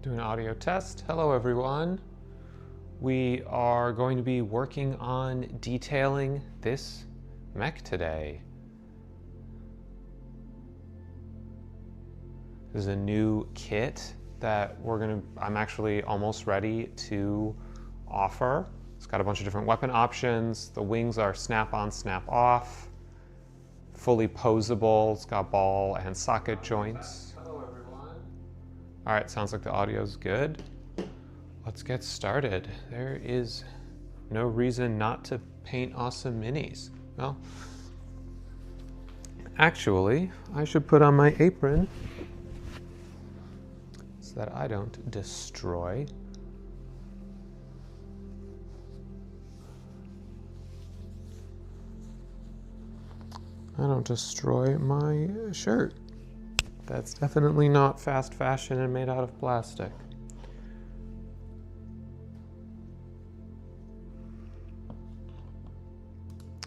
Doing an audio test. Hello everyone. We are going to be working on detailing this mech today. This is a new kit that I'm actually almost ready to offer. It's got a bunch of different weapon options. The wings are snap-on, snap-off, fully posable. It's got ball and socket joints. All right, sounds like the audio's good. Let's get started. There is no reason not to paint awesome minis. Well, actually, I should put on my apron so that I don't destroy. My shirt. That's definitely not fast fashion and made out of plastic.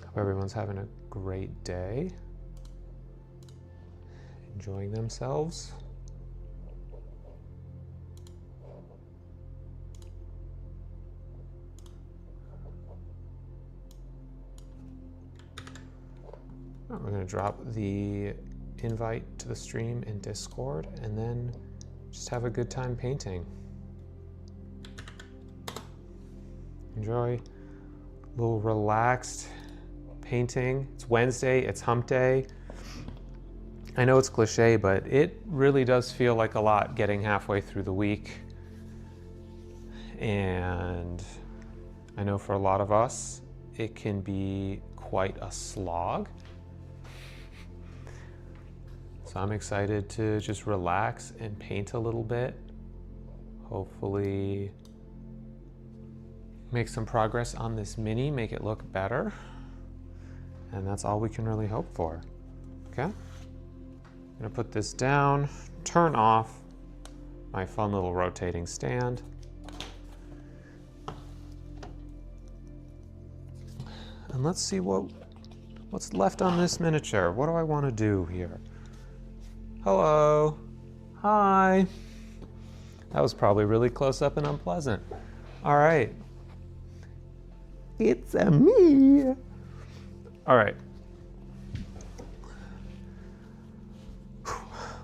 Hope everyone's having a great day. Enjoying themselves. We're going to drop the invite to the stream in Discord and then just have a good time painting. Enjoy a little relaxed painting. It's Wednesday, it's hump day. I know it's cliche, but it really does feel like a lot getting halfway through the week. And I know for a lot of us, it can be quite a slog. So I'm excited to just relax and paint a little bit. Hopefully make some progress on this mini, make it look better. And that's all we can really hope for. Okay? I'm gonna put this down, turn off my fun little rotating stand. And let's see what's left on this miniature. What do I want to do here? Hello. Hi. That was probably really close up and unpleasant. All right. It's a me. All right.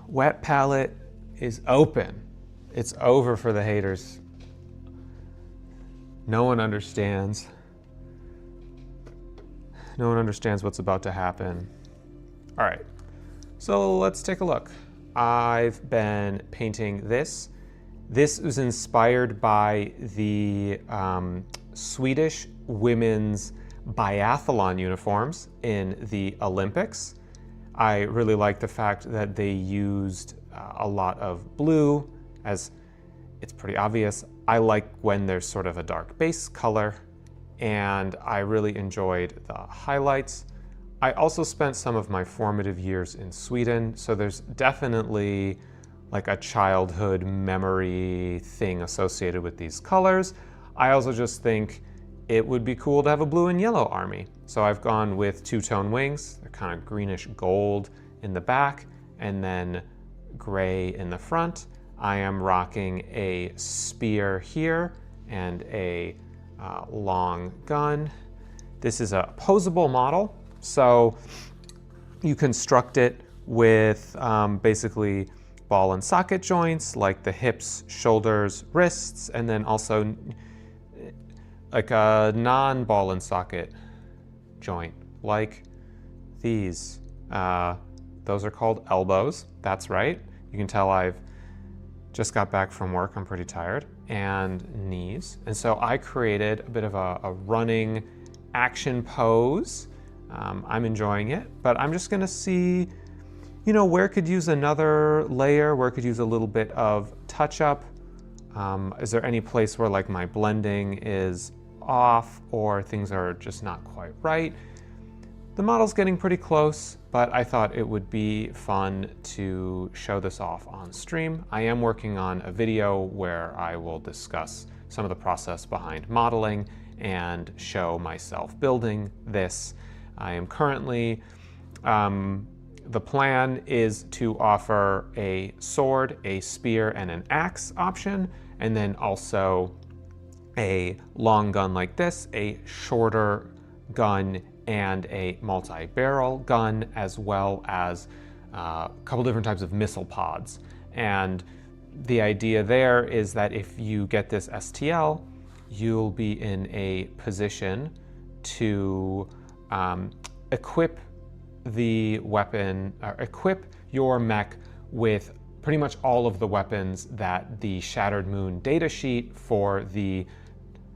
Wet palette is open. It's over for the haters. No one understands. No one understands what's about to happen. All right. So let's take a look. I've been painting this. This was inspired by the Swedish women's biathlon uniforms in the Olympics. I really like the fact that they used a lot of blue, as it's pretty obvious. I like when there's sort of a dark base color, and I really enjoyed the highlights. I also spent some of my formative years in Sweden, so there's definitely like a childhood memory thing associated with these colors. I also just think it would be cool to have a blue and yellow army. So I've gone with two-tone wings. They're kind of greenish gold in the back and then gray in the front. I am rocking a spear here and a long gun. This is a posable model. So you construct it with basically ball and socket joints, like the hips, shoulders, wrists, and then also like a non-ball and socket joint, like these. Those are called elbows. That's right. You can tell I've just got back from work. I'm pretty tired. And knees. And so I created a bit of a running action pose. I'm enjoying it, but I'm just gonna see, where could use another layer, where could use a little bit of touch up. Is there any place where like my blending is off or things are just not quite right? The model's getting pretty close, but I thought it would be fun to show this off on stream. I am working on a video where I will discuss some of the process behind modeling and show myself building this. I am currently The plan is to offer a sword, a spear, and an axe option, and then also a long gun like this, a shorter gun, and a multi-barrel gun, as well as a couple different types of missile pods. And the idea there is that if you get this STL, you'll be in a position to equip the weapon, equip your mech with pretty much all of the weapons that the Shattered Moon datasheet for the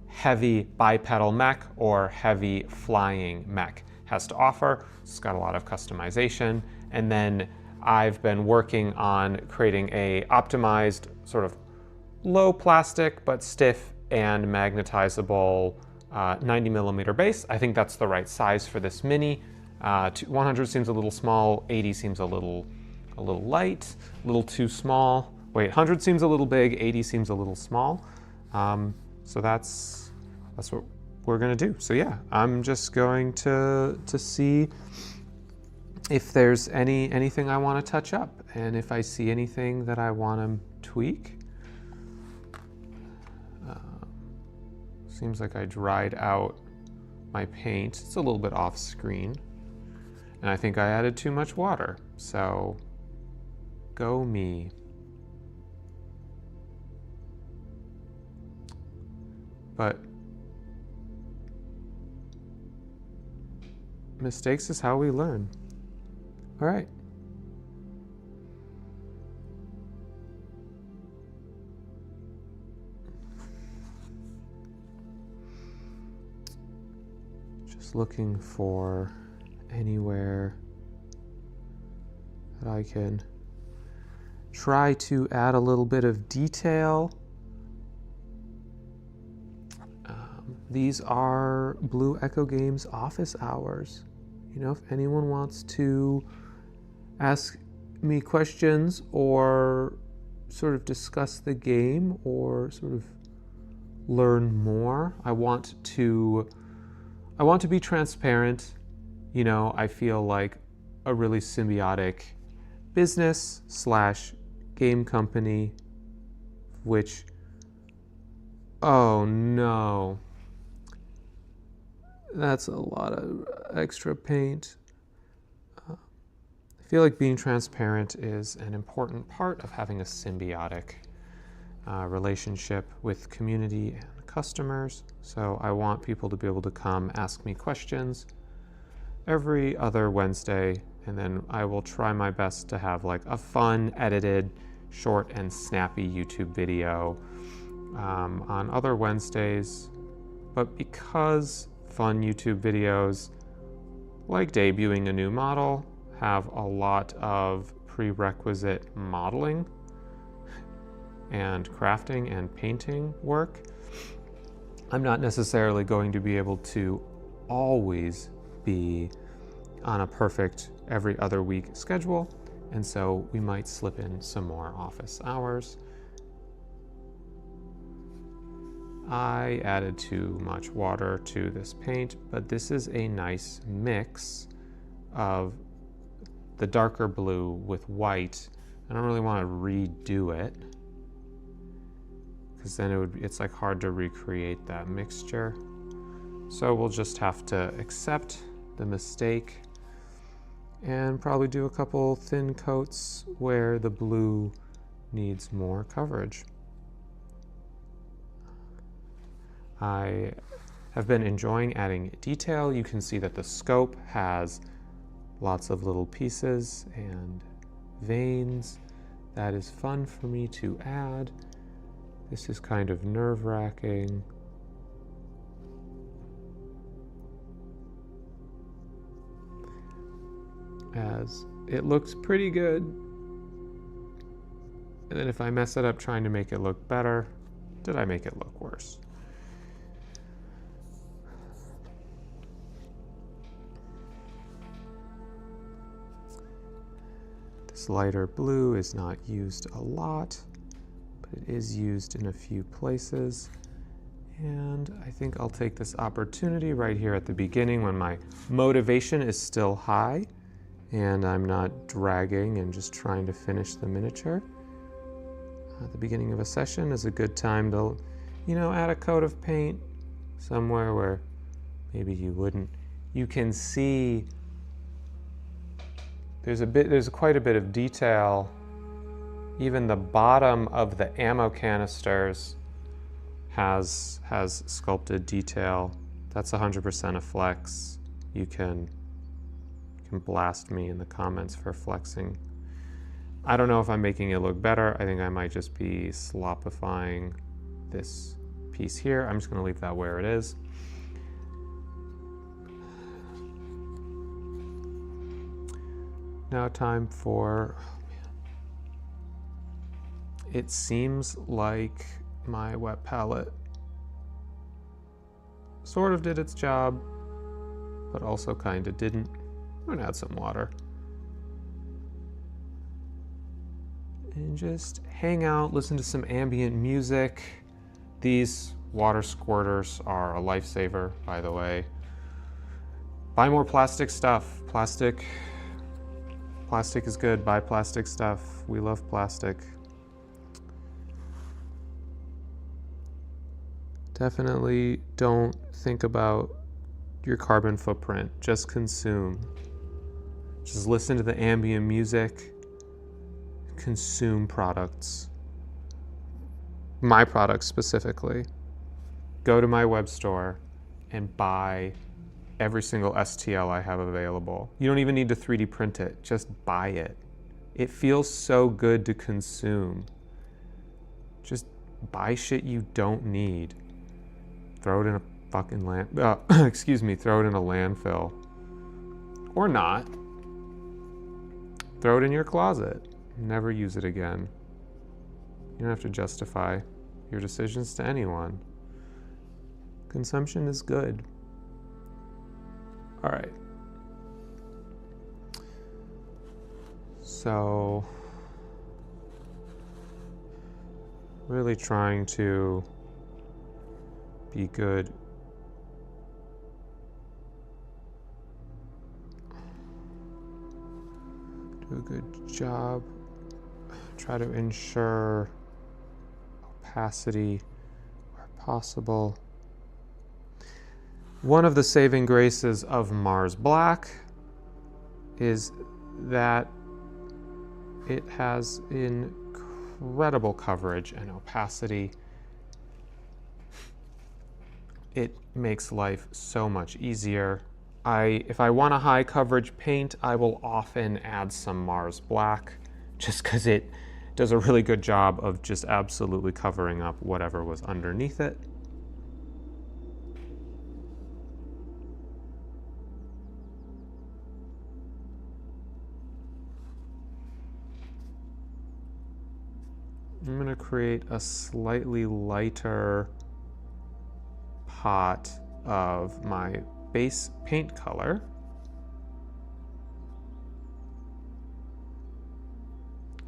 heavy bipedal mech or heavy flying mech has to offer. It's got a lot of customization. And then I've been working on creating a optimized sort of low plastic but stiff and magnetizable 90 millimeter base. I think that's the right size for this mini. 100 seems a little small, 80 seems a little light, a little too small. Wait, 100 seems a little big, 80 seems a little small. So that's what we're gonna do. So yeah, I'm just going to see if there's anything I want to touch up, and if I see anything that I want to tweak. Seems like I dried out my paint. It's a little bit off screen, and I think I added too much water. So go me. But mistakes is how we learn. All right. Just looking for anywhere that I can try to add a little bit of detail. These are Blue Echo Games office hours. You know, if anyone wants to ask me questions or sort of discuss the game or sort of learn more, I want to be transparent. You know, I feel like a really symbiotic business / game company, which, oh no, that's a lot of extra paint. I feel like being transparent is an important part of having a symbiotic relationship with community and customers. So I want people to be able to come ask me questions every other Wednesday, and then I will try my best to have like a fun, edited, short and snappy YouTube video on other Wednesdays. But because fun YouTube videos, like debuting a new model, have a lot of prerequisite modeling and crafting and painting work, I'm not necessarily going to be able to always be on a perfect every other week schedule, and so we might slip in some more office hours. I added too much water to this paint, but this is a nice mix of the darker blue with white. I don't really want to redo it, because then it's like hard to recreate that mixture. So we'll just have to accept the mistake and probably do a couple thin coats where the blue needs more coverage. I have been enjoying adding detail. You can see that the scope has lots of little pieces and veins. That is fun for me to add. This is kind of nerve-wracking. As it looks pretty good. And then if I mess it up trying to make it look better, did I make it look worse? This lighter blue is not used a lot, but it is used in a few places. And I think I'll take this opportunity right here at the beginning when my motivation is still high and I'm not dragging and just trying to finish the miniature. At the beginning of a session is a good time to, add a coat of paint somewhere where maybe you wouldn't. You can see there's quite a bit of detail. Even the bottom of the ammo canisters has sculpted detail. That's 100% a flex. You can blast me in the comments for flexing. I don't know if I'm making it look better. I think I might just be slopifying this piece here. I'm just going to leave that where it is. Now time for, it seems like my wet palette sort of did its job, but also kind of didn't. I'm gonna add some water. And just hang out, listen to some ambient music. These water squirters are a lifesaver, by the way. Buy more plastic stuff. Plastic is good. Buy plastic stuff. We love plastic. Definitely don't think about your carbon footprint. Just consume. Just listen to the ambient music. Consume products. My products specifically. Go to my web store and buy every single STL I have available. You don't even need to 3D print it. Just buy it. It feels so good to consume. Just buy shit you don't need. Throw it in a fucking throw it in a landfill. Or not. Throw it in your closet. Never use it again. You don't have to justify your decisions to anyone. Consumption is good. All right. So, really trying to be good. Do a good job. Try to ensure opacity where possible. One of the saving graces of Mars Black is that it has incredible coverage and opacity. It makes life so much easier. If I want a high coverage paint, I will often add some Mars Black just because it does a really good job of just absolutely covering up whatever was underneath it. I'm going to create a slightly lighter pot of my base paint color.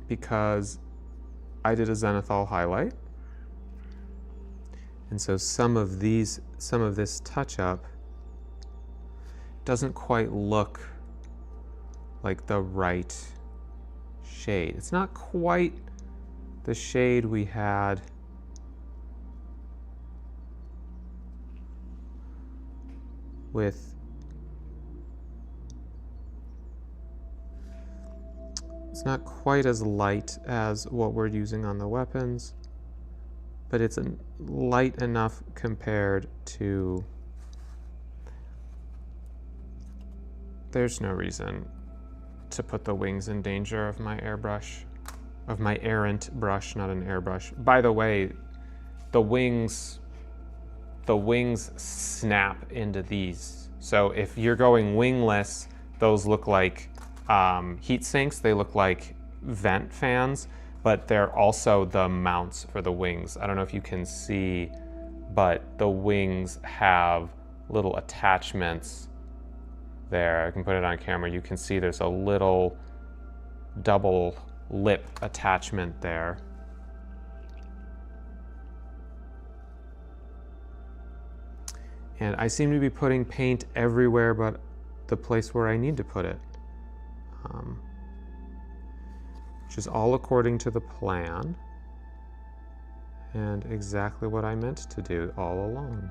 Because I did a zenithal highlight. And so some of this touch-up doesn't quite look like the right shade. It's not quite the shade we had with it's not quite as light as what we're using on the weapons, but it's light enough compared to. There's no reason to put the wings in danger of my airbrush, of my errant brush, not an airbrush. By the way, the wings snap into these. So if you're going wingless, those look like heat sinks. They look like vent fans, but they're also the mounts for the wings. I don't know if you can see, but the wings have little attachments there. I can put it on camera. You can see there's a little double lip attachment there. And I seem to be putting paint everywhere but the place where I need to put it. which is all according to the plan and exactly what I meant to do all along.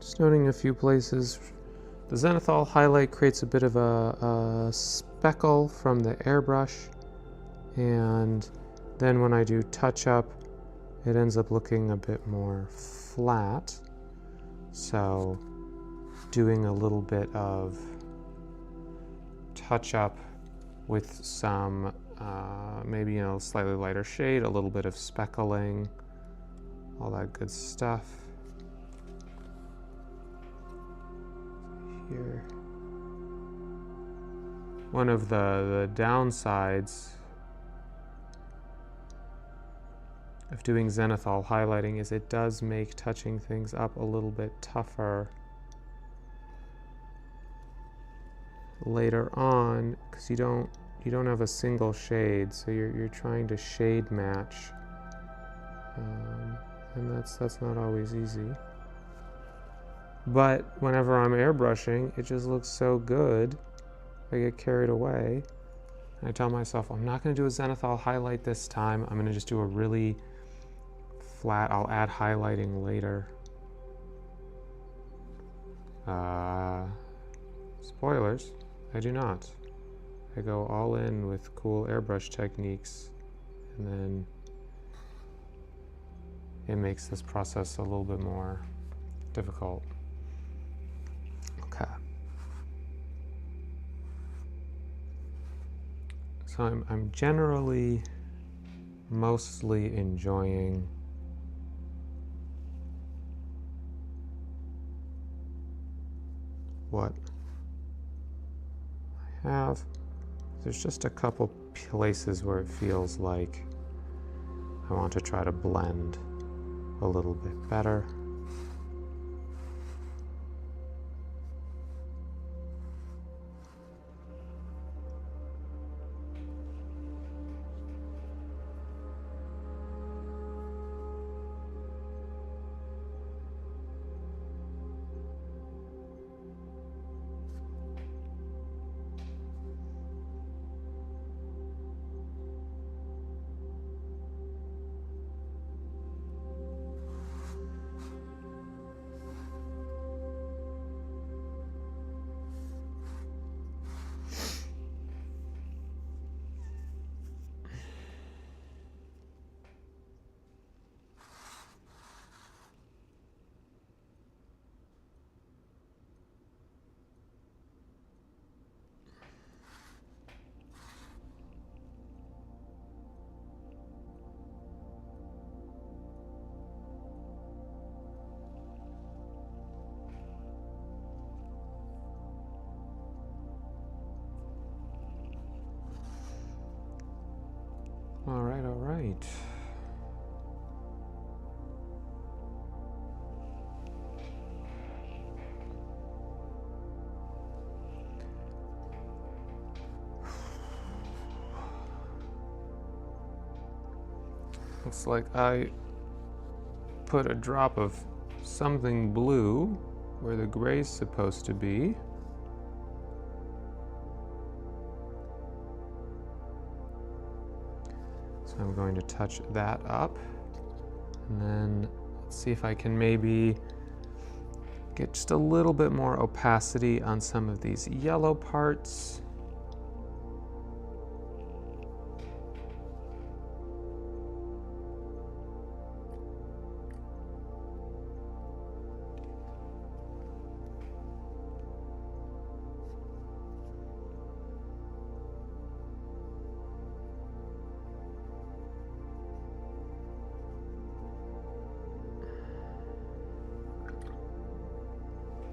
Just noting a few places. The zenithal highlight creates a bit of a speckle from the airbrush, and then when I do touch up, it ends up looking a bit more flat. So doing a little bit of touch up with some maybe slightly lighter shade, a little bit of speckling, all that good stuff. Here. One of the downsides of doing zenithal highlighting is it does make touching things up a little bit tougher later on, because you don't have a single shade, so you're trying to shade match, and that's not always easy. But whenever I'm airbrushing, it just looks so good. I get carried away. And I tell myself, I'm not going to do a zenithal highlight this time. I'm going to just do a really flat, I'll add highlighting later. Spoilers, I do not. I go all in with cool airbrush techniques, and then it makes this process a little bit more difficult. Okay. So I'm generally mostly enjoying what I have. There's just a couple places where it feels like I want to try to blend a little bit better. All right. Looks like I put a drop of something blue where the gray's supposed to be. So I'm going to touch that up, and then let's see if I can maybe get just a little bit more opacity on some of these yellow parts.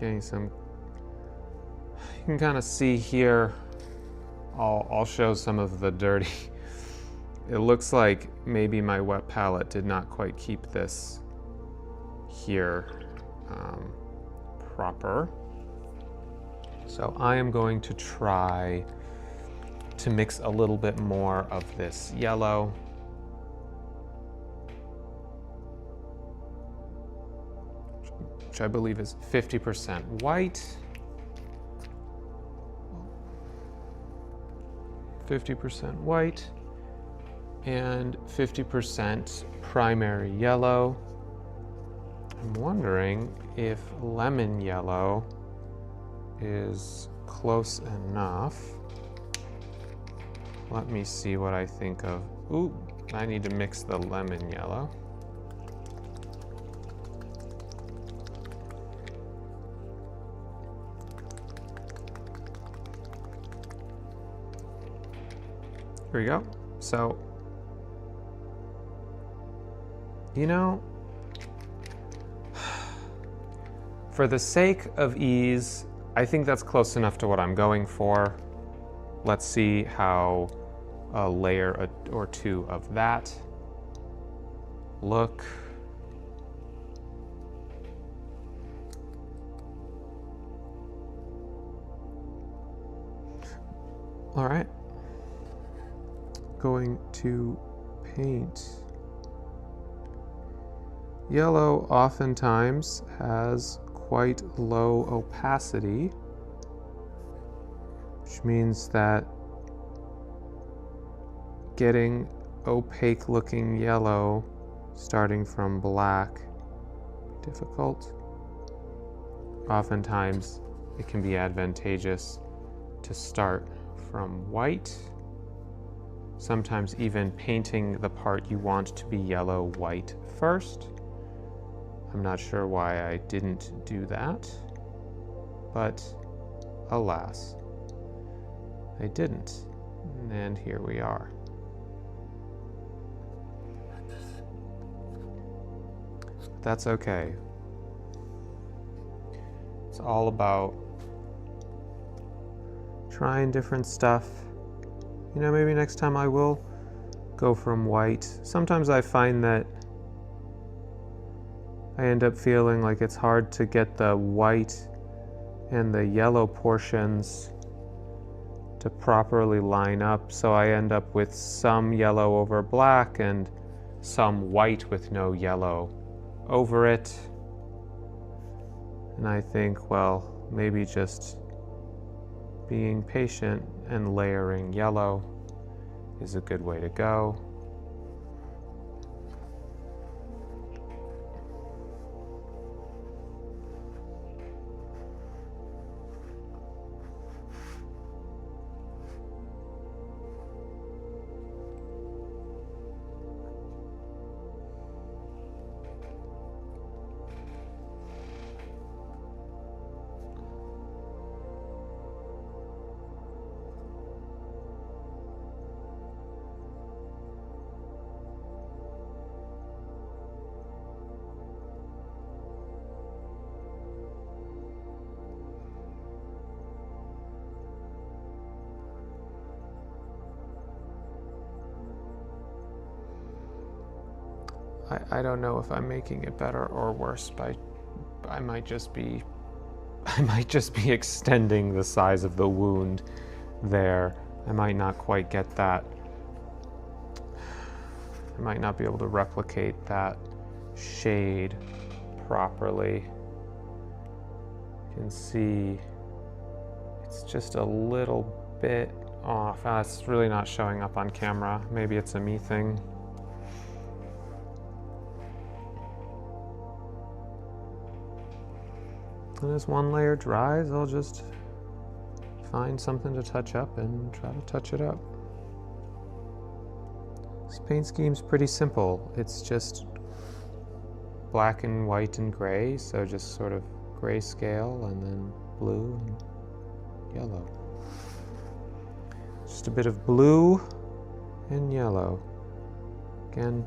Getting some, you can kind of see here, I'll show some of the dirty. It looks like maybe my wet palette did not quite keep this here proper. So I am going to try to mix a little bit more of this yellow. Which I believe is 50% white. 50% white and 50% primary yellow. I'm wondering if lemon yellow is close enough. Let me see what I think of. Ooh, I need to mix the lemon yellow. Here we go. So, you know, for the sake of ease, I think that's close enough to what I'm going for. Let's see how a layer or two of that look. All right. Going to paint. Yellow oftentimes has quite low opacity, which means that getting opaque looking yellow starting from black, difficult. Oftentimes it can be advantageous to start from white. Sometimes even painting the part you want to be yellow white first. I'm not sure why I didn't do that, but alas, I didn't, and here we are. That's okay. It's all about trying different stuff. You know, maybe next time I will go from white. Sometimes I find that I end up feeling like it's hard to get the white and the yellow portions to properly line up, so I end up with some yellow over black and some white with no yellow over it. And I think, well, maybe just being patient and layering yellow is a good way to go. I don't know if I'm making it better or worse by I might just be extending the size of the wound there. I might not quite get that. I might not be able to replicate that shade properly. You can see it's just a little bit off. It's really not showing up on camera. Maybe it's a me thing. And as one layer dries, I'll just find something to touch up and try to touch it up. This paint scheme's pretty simple. It's just black and white and gray, so just sort of grayscale and then blue and yellow. Just a bit of blue and yellow. Again,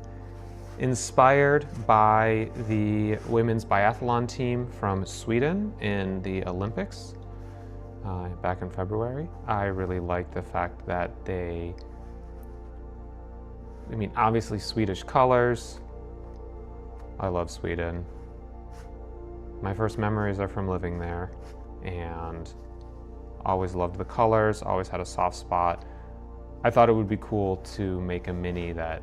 Inspired by the women's biathlon team from Sweden in the Olympics back in February. I really like the fact that obviously Swedish colors. I love Sweden. My first memories are from living there, and always loved the colors, always had a soft spot. I thought it would be cool to make a mini that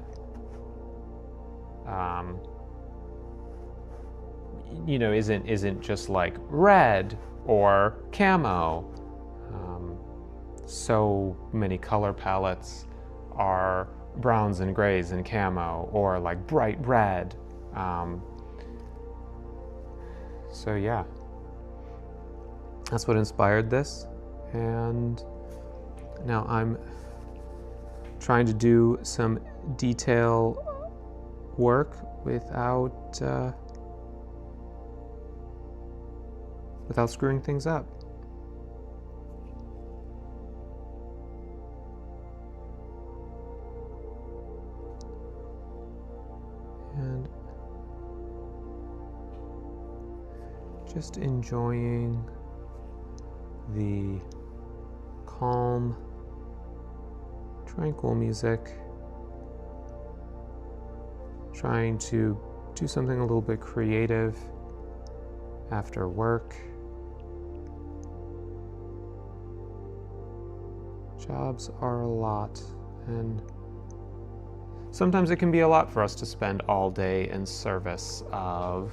isn't just like red or camo. So many color palettes are browns and grays and camo, or like bright red. So yeah, that's what inspired this. And now I'm trying to do some detail work without screwing things up. And just enjoying the calm, tranquil music. Trying to do something a little bit creative after work. Jobs are a lot, and sometimes it can be a lot for us to spend all day in service of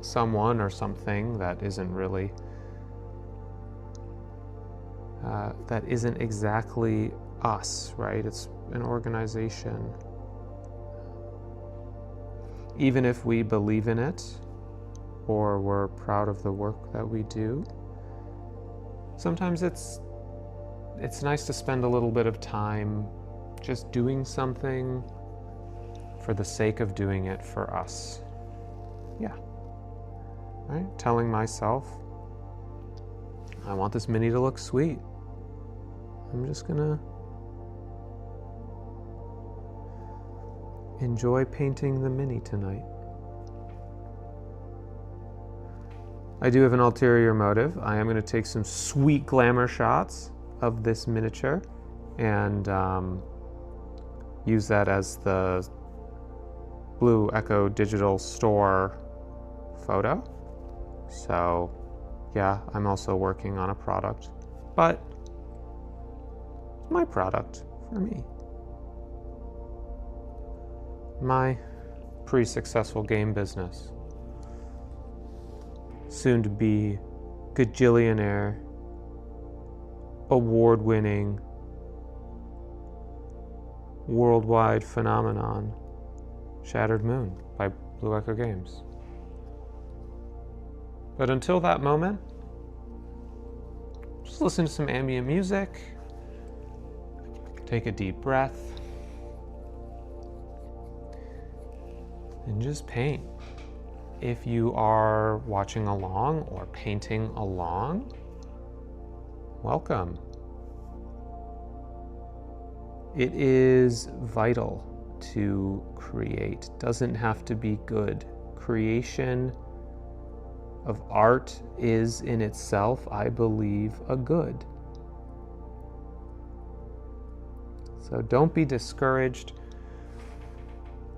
someone or something that isn't really, that isn't exactly us, right? It's an organization. Even if we believe in it or we're proud of the work that we do, sometimes it's nice to spend a little bit of time just doing something for the sake of doing it for us. Yeah. Right? Telling myself, I want this mini to look sweet. I'm just gonna enjoy painting the mini tonight. I do have an ulterior motive. I am going to take some sweet glamour shots of this miniature and use that as the Blue Echo Digital Store photo. So yeah, I'm also working on a product, but it's my product for me. My pretty successful game business. Soon to be gajillionaire, award-winning, worldwide phenomenon, Shattered Moon by Blue Echo Games. But until that moment, just listen to some ambient music, take a deep breath, and just paint. If you are watching along or painting along, welcome. It is vital to create. It doesn't have to be good. Creation of art is in itself, I believe, a good. So don't be discouraged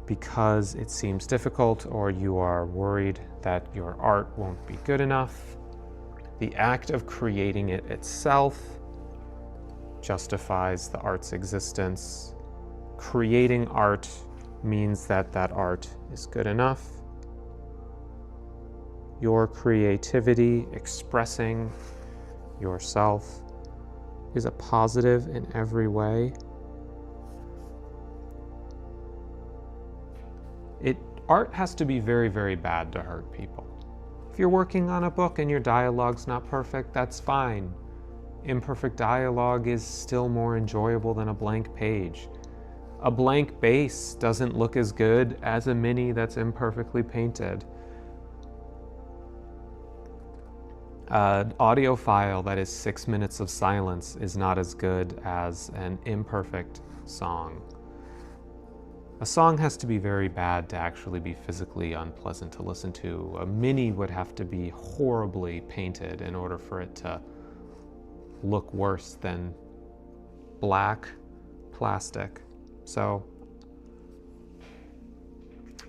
because it seems difficult or you are worried that your art won't be good enough. The act of creating it itself justifies the art's existence. Creating art means that that art is good enough. Your creativity, expressing yourself, is a positive in every way. Art has to be very, very bad to hurt people. If you're working on a book and your dialogue's not perfect, that's fine. Imperfect dialogue is still more enjoyable than a blank page. A blank base doesn't look as good as a mini that's imperfectly painted. An audio file that is 6 minutes of silence is not as good as an imperfect song. A song has to be very bad to actually be physically unpleasant to listen to. A mini would have to be horribly painted in order for it to look worse than black plastic. So,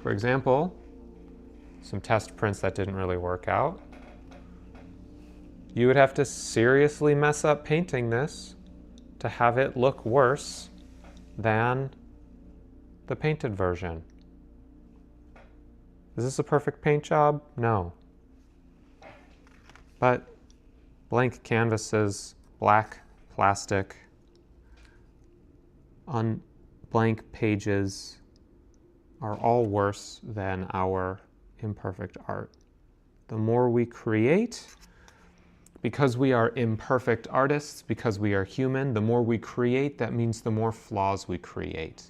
for example, some test prints that didn't really work out. You would have to seriously mess up painting this to have it look worse than the painted version. Is this a perfect paint job? No. But blank canvases, black plastic, on blank pages are all worse than our imperfect art. The more we create, because we are imperfect artists, because we are human, the more we create, that means the more flaws we create.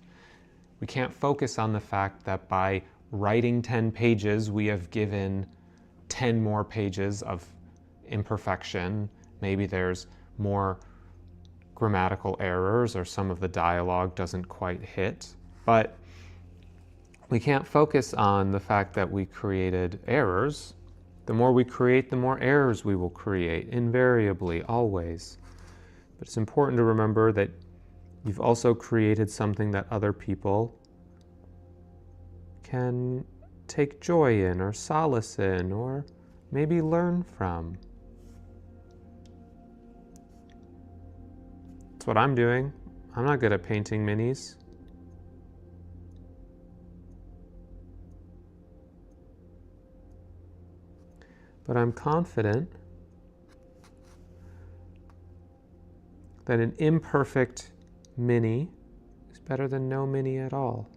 We can't focus on the fact that by writing 10 pages, we have given 10 more pages of imperfection. Maybe there's more grammatical errors or some of the dialogue doesn't quite hit. But we can't focus on the fact that we created errors. The more we create, the more errors we will create, invariably, always. But it's important to remember that you've also created something that other people can take joy in or solace in or maybe learn from. That's what I'm doing. I'm not good at painting minis. But I'm confident that an imperfect mini is better than no mini at all.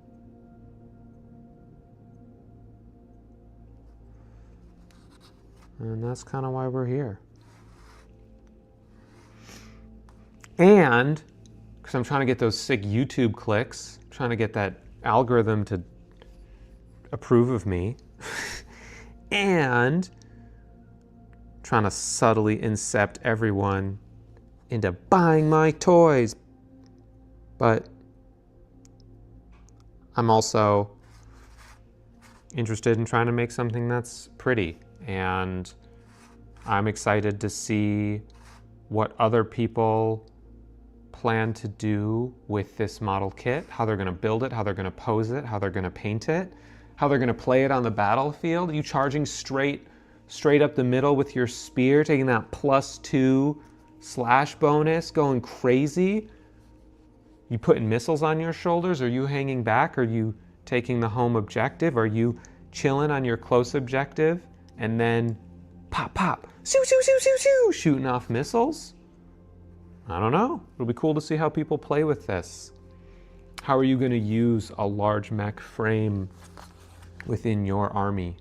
And that's kind of why we're here. And, because I'm trying to get those sick YouTube clicks, I'm trying to get that algorithm to approve of me, and trying to subtly incept everyone into buying my toys. But I'm also interested in trying to make something that's pretty. And I'm excited to see what other people plan to do with this model kit, how they're going to build it, how they're going to pose it, how they're going to paint it, how they're going to play it on the battlefield. Are you charging straight up the middle with your spear, taking that +2 slash bonus, going crazy? You putting missiles on your shoulders? Are you hanging back? Are you taking the home objective? Are you chilling on your close objective and then pop, pop, shoo, shoo, shoo, shoo, shoo, shooting off missiles? I don't know. It'll be cool to see how people play with this. How are you going to use a large mech frame within your army?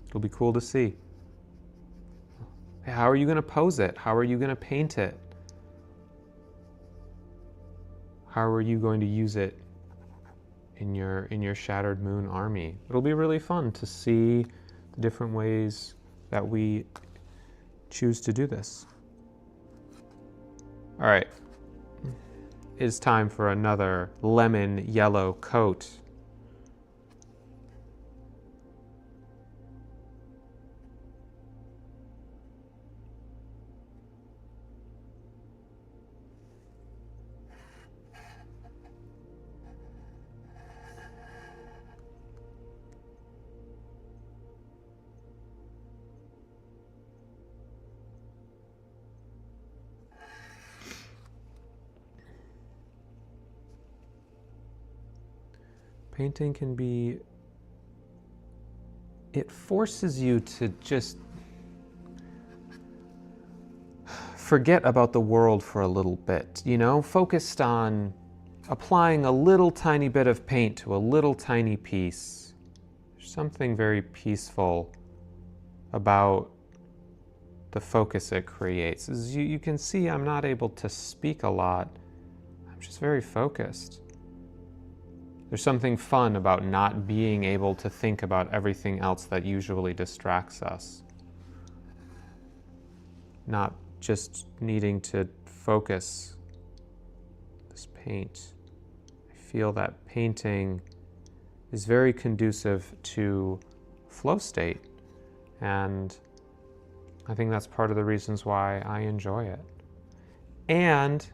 It'll be cool to see. How are you going to pose it? How are you going to paint it? How are you going to use it in your Shattered Moon army? It'll be really fun to see the different ways that we choose to do this. All right. It's time for another lemon yellow coat. Painting can be, it forces you to just forget about the world for a little bit, you know, focused on applying a little tiny bit of paint to a little tiny piece. There's something very peaceful about the focus it creates. As you can see, I'm not able to speak a lot. I'm just very focused. There's something fun about not being able to think about everything else that usually distracts us. Not just needing to focus paint. I feel that painting is very conducive to flow state, and I think that's part of the reasons why I enjoy it. And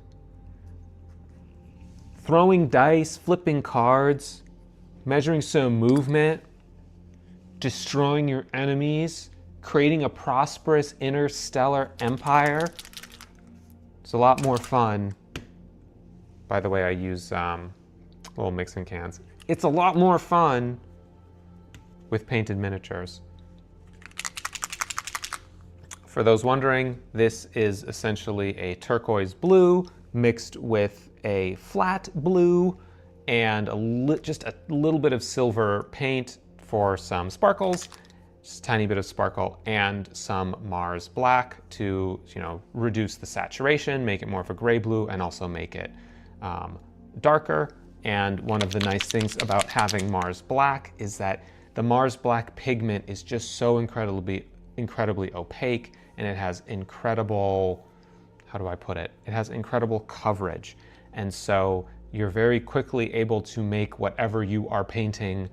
throwing dice, flipping cards, measuring some movement, destroying your enemies, creating a prosperous interstellar empire. It's a lot more fun. By the way, I use little mixing cans. It's a lot more fun with painted miniatures. For those wondering, this is essentially a turquoise blue mixed with a flat blue and just a little bit of silver paint for some sparkles, just a tiny bit of sparkle, and some Mars black to, reduce the saturation, make it more of a gray blue, and also make it darker. And one of the nice things about having Mars black is that the Mars black pigment is just so incredibly opaque, and it has incredible, how do I put it? It has incredible coverage. And so you're very quickly able to make whatever you are painting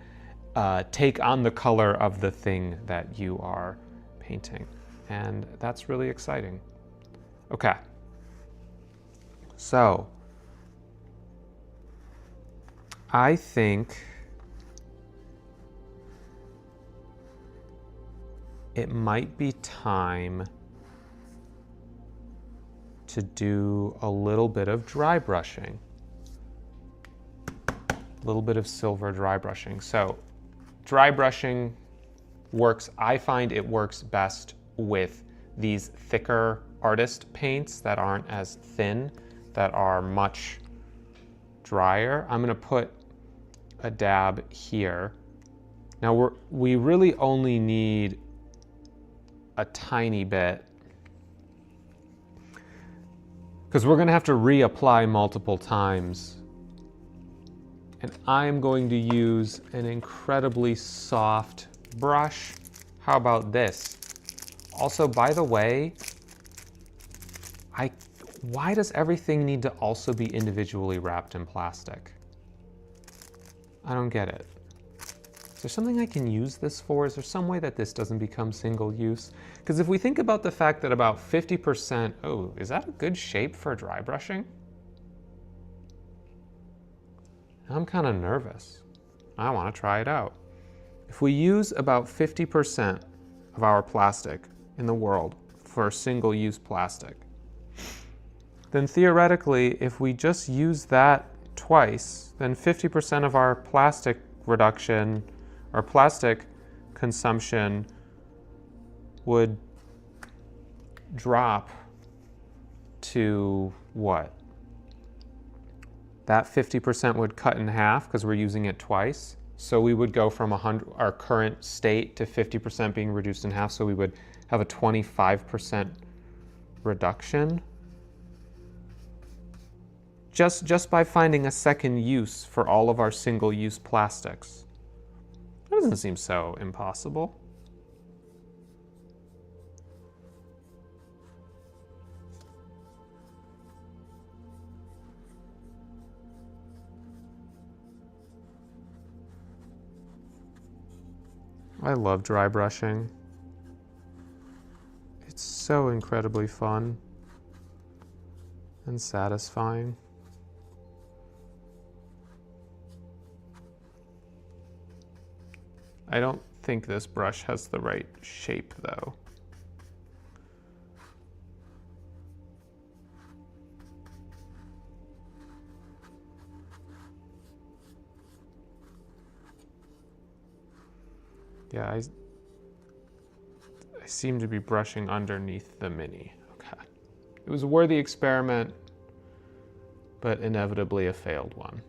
take on the color of the thing that you are painting. And that's really exciting. Okay. So I think it might be time to do a little bit of dry brushing. A little bit of silver dry brushing. So dry brushing works, I find it works best with these thicker artist paints that aren't as thin, that are much drier. I'm gonna put a dab here. Now we really only need a tiny bit, because we're gonna have to reapply multiple times. And I'm going to use an incredibly soft brush. How about this? Also, by the way, why does everything need to also be individually wrapped in plastic? I don't get it. Is there something I can use this for? Is there some way that this doesn't become single use? Because if we think about the fact that about 50%, oh, is that a good shape for dry brushing? I'm kind of nervous. I want to try it out. If we use about 50% of our plastic in the world for single-use plastic, then theoretically, if we just use that twice, then 50% of our plastic reduction or plastic consumption would drop to what? That 50% would cut in half because we're using it twice. So we would go from our current state to 50% being reduced in half. So we would have a 25% reduction. Just by finding a second use for all of our single-use plastics. That doesn't seem so impossible. I love dry brushing. It's so incredibly fun and satisfying. I don't think this brush has the right shape though. Yeah, I seem to be brushing underneath the mini. Okay. It was a worthy experiment, but inevitably a failed one.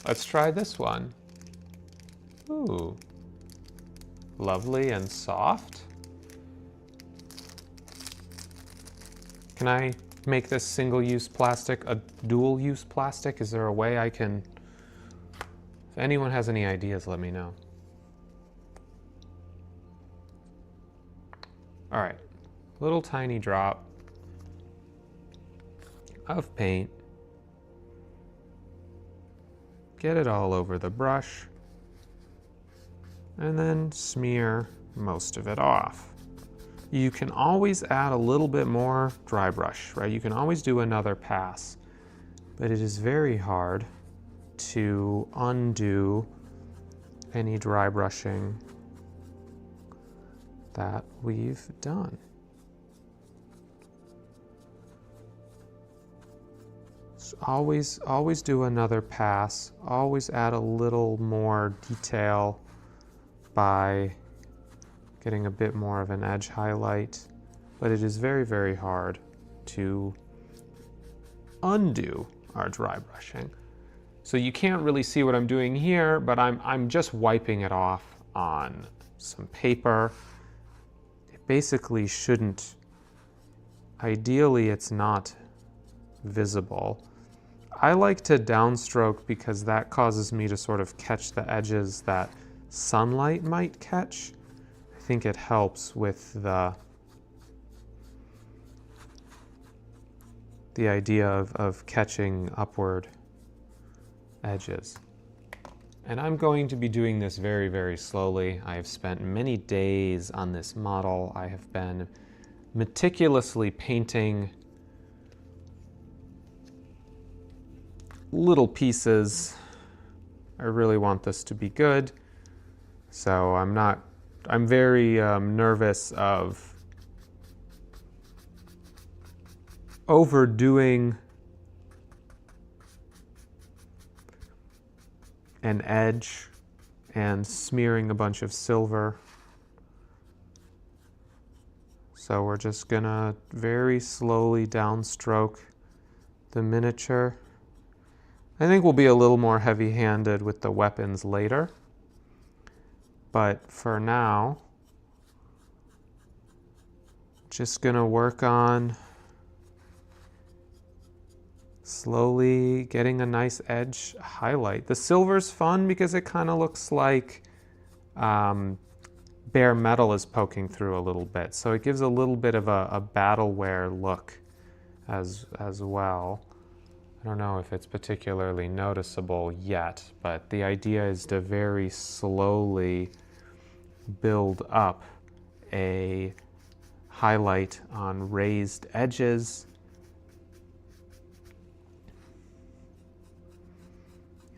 Let's try this one. Ooh. Lovely and soft. Can I make this single-use plastic a dual-use plastic? Is there a way I can... If anyone has any ideas, let me know. All right, little tiny drop. of paint. Get it all over the brush, and then smear most of it off. You can always add a little bit more dry brush, right? You can always do another pass, but it is very hard to undo any dry brushing that we've done. So always do another pass, always add a little more detail by getting a bit more of an edge highlight, but it is very, very hard to undo our dry brushing. So you can't really see what I'm doing here, but I'm just wiping it off on some paper. It basically shouldn't, ideally it's not visible. I like to downstroke because that causes me to sort of catch the edges that sunlight might catch. I think it helps with the idea of catching upward edges. And I'm going to be doing this very, very slowly. I have spent many days on this model. I have been meticulously painting little pieces. I really want this to be good. So I'm very nervous of overdoing an edge and smearing a bunch of silver. So we're just gonna very slowly downstroke the miniature. I think we'll be a little more heavy-handed with the weapons later, but for now, just gonna work on slowly getting a nice edge highlight. The silver's fun because it kind of looks like bare metal is poking through a little bit. So it gives a little bit of a battleware look as well. I don't know if it's particularly noticeable yet, but the idea is to very slowly build up a highlight on raised edges.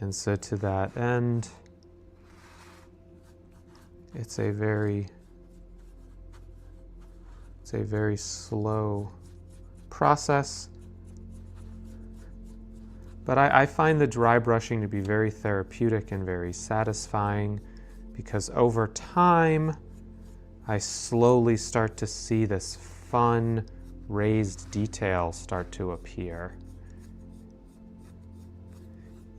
And so to that end, it's a very slow process. But I find the dry brushing to be very therapeutic and very satisfying because over time, I slowly start to see this fun raised detail start to appear.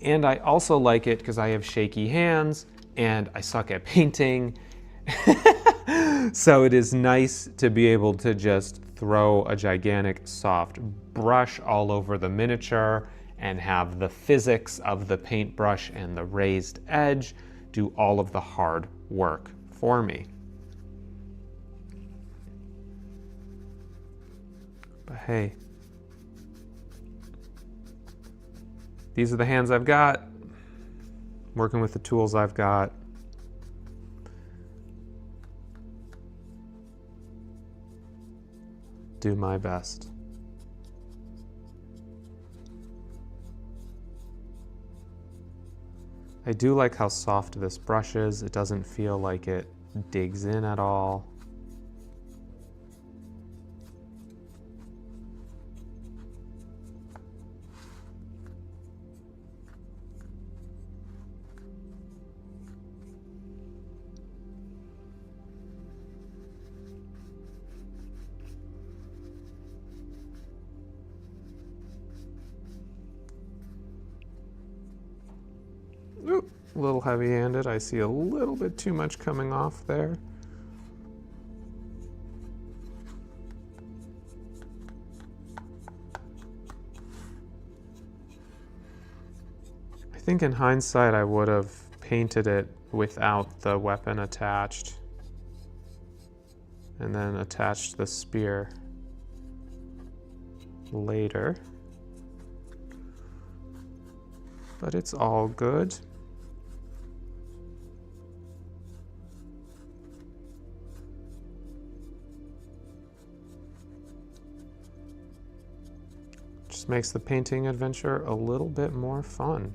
And I also like it because I have shaky hands and I suck at painting. So it is nice to be able to just throw a gigantic soft brush all over the miniature and have the physics of the paintbrush and the raised edge do all of the hard work for me. But hey, these are the hands I've got, working with the tools I've got. Do my best. I do like how soft this brush is. It doesn't feel like it digs in at all. Oop, a little heavy-handed. I see a little bit too much coming off there. I think in hindsight I would have painted it without the weapon attached and then attached the spear later. but it's all good. Just makes the painting adventure a little bit more fun.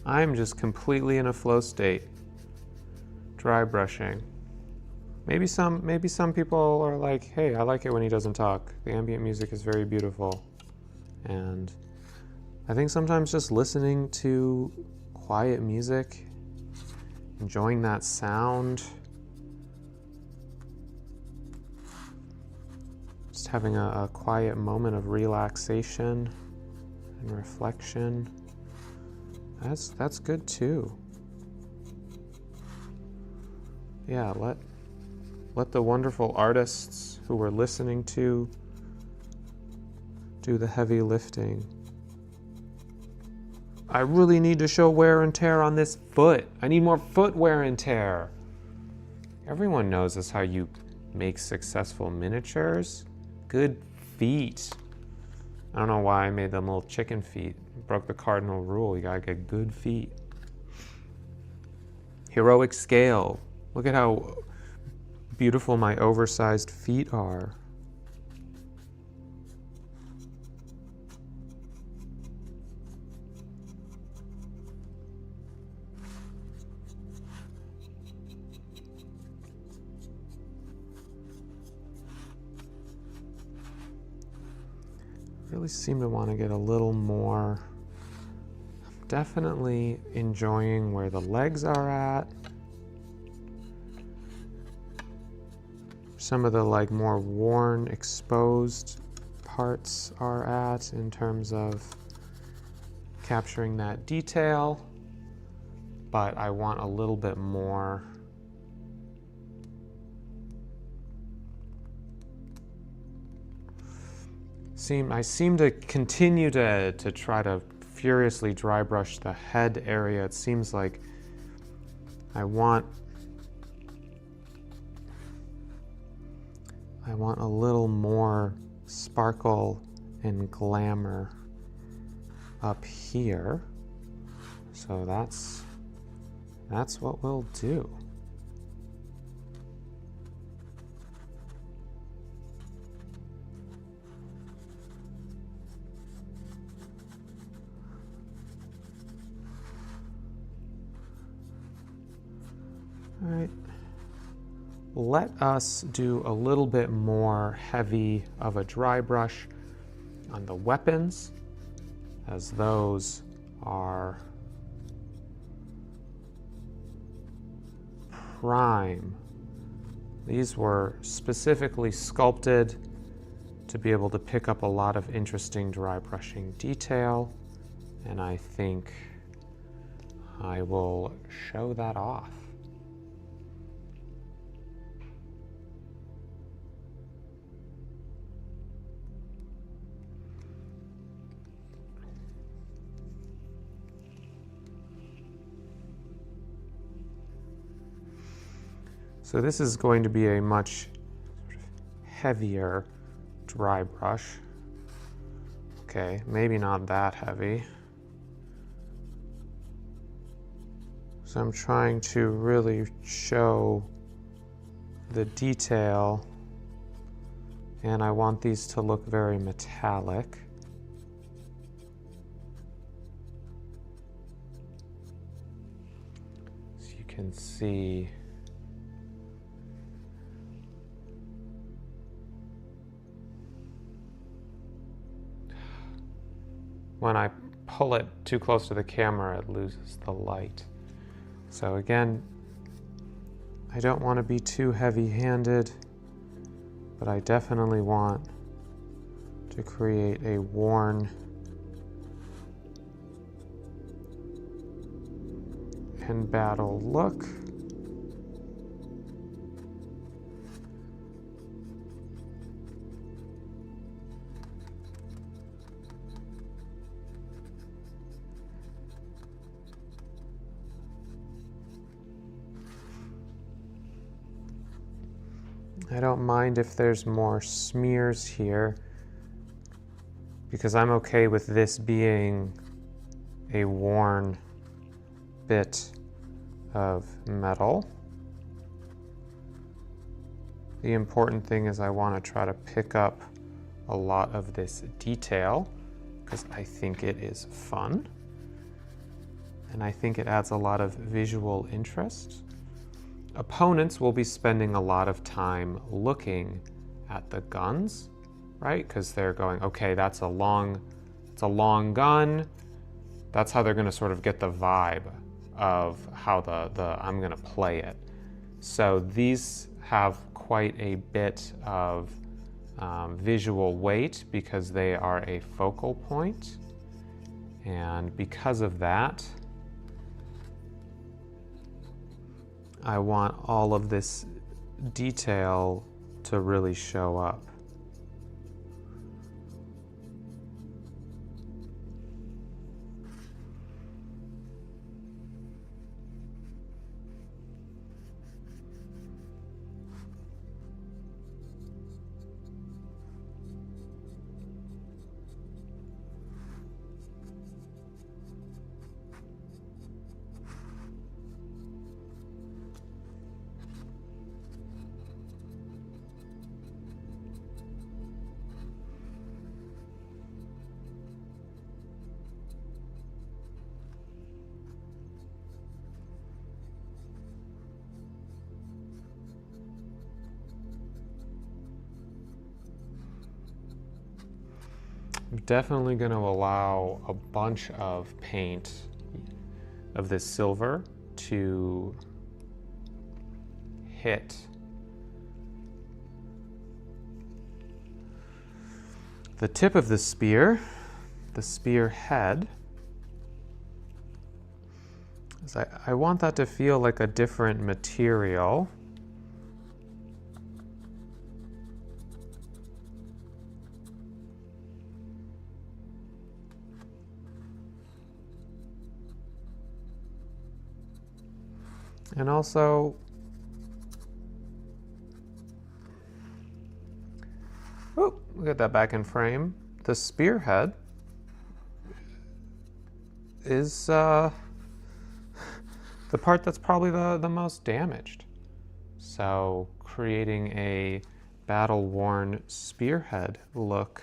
I'm just completely in a flow state. Dry brushing. Maybe some people are like, hey, I like it when he doesn't talk. The ambient music is very beautiful. And I think sometimes just listening to quiet music, enjoying that sound, just having a quiet moment of relaxation and reflection, that's good too. Yeah, let the wonderful artists who we're listening to do the heavy lifting. I really need to show wear and tear on this foot. I need more foot wear and tear. Everyone knows this, how you make successful miniatures. Good feet. I don't know why I made them little chicken feet. Broke the cardinal rule. You gotta get good feet. Heroic scale. Look at how beautiful my oversized feet are. Really seem to want to get a little more. I'm definitely enjoying where the legs are at. Some of the like more worn, exposed parts are at in terms of capturing that detail, but I want a little bit more. I seem to continue to try to furiously dry brush the head area. It seems like I want a little more sparkle and glamour up here. So that's what we'll do. All right, let us do a little bit more heavy of a dry brush on the weapons, as those are prime. These were specifically sculpted to be able to pick up a lot of interesting dry brushing detail, and I think I will show that off. So this is going to be a much heavier dry brush. Okay, maybe not that heavy. So I'm trying to really show the detail, and I want these to look very metallic. So you can see when I pull it too close to the camera, it loses the light. So again, I don't want to be too heavy-handed, but I definitely want to create a worn and battle look. I don't mind if there's more smears here, because I'm okay with this being a worn bit of metal. The important thing is I want to try to pick up a lot of this detail, because I think it is fun, and I think it adds a lot of visual interest. Opponents will be spending a lot of time looking at the guns, right? Because they're going, okay, it's a long gun. That's how they're going to sort of get the vibe of how I'm going to play it. So these have quite a bit of visual weight because they are a focal point, and because of that, I want all of this detail to really show up. I'm definitely going to allow a bunch of paint of this silver to hit the tip of the spear head. I want that to feel like a different material. And also, oh, we'll get that back in frame. The spearhead is the part that's probably the most damaged. So creating a battle-worn spearhead look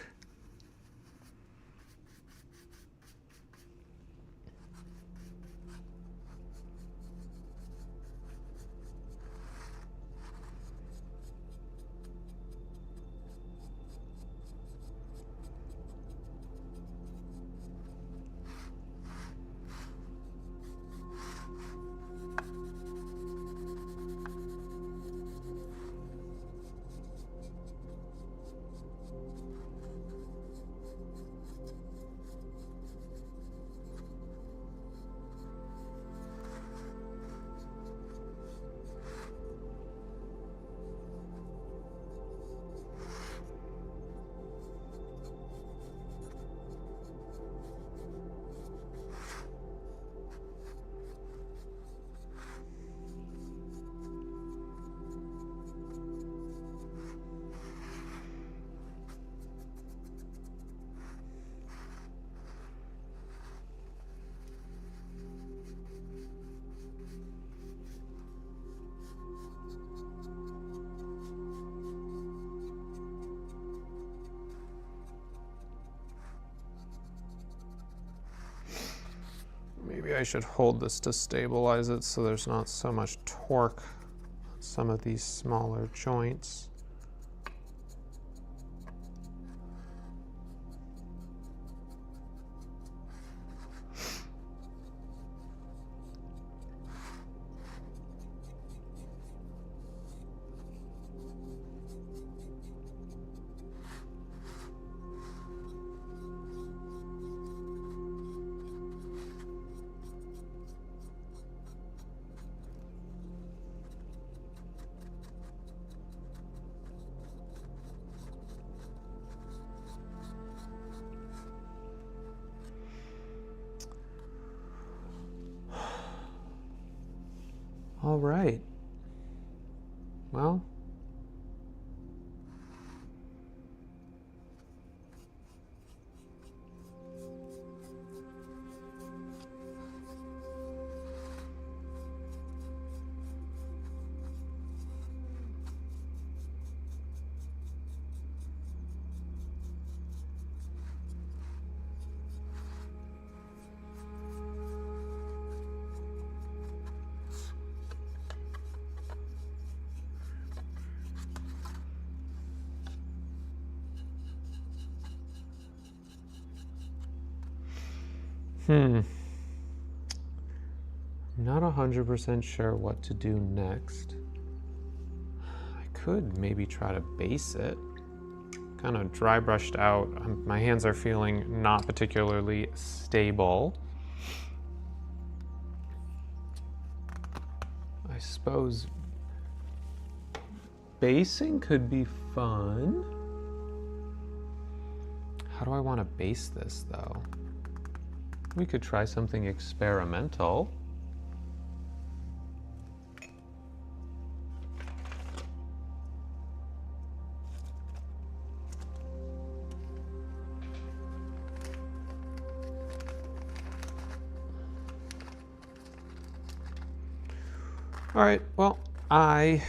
Maybe I should hold this to stabilize it so there's not so much torque on some of these smaller joints. All right. Well, I'm not 100% sure what to do next. I could maybe try to base it. Kind of dry brushed out. My hands are feeling not particularly stable. I suppose basing could be fun. How do I want to base this though? We could try something experimental. All right, well, I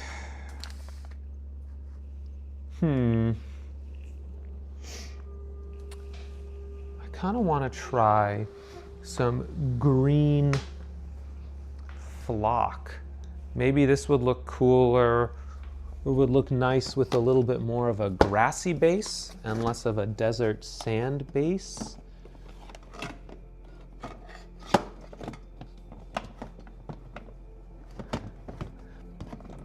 kind of want to try some green flock. Maybe this would look cooler, or would look nice with a little bit more of a grassy base and less of a desert sand base.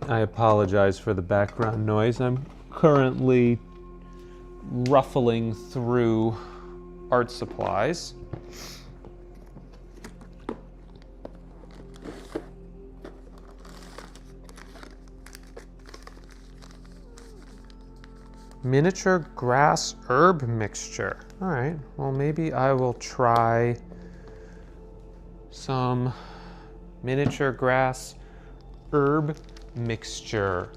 I apologize for the background noise. I'm currently ruffling through art supplies. Miniature grass herb mixture. All right, well, maybe I will try some miniature grass herb mixture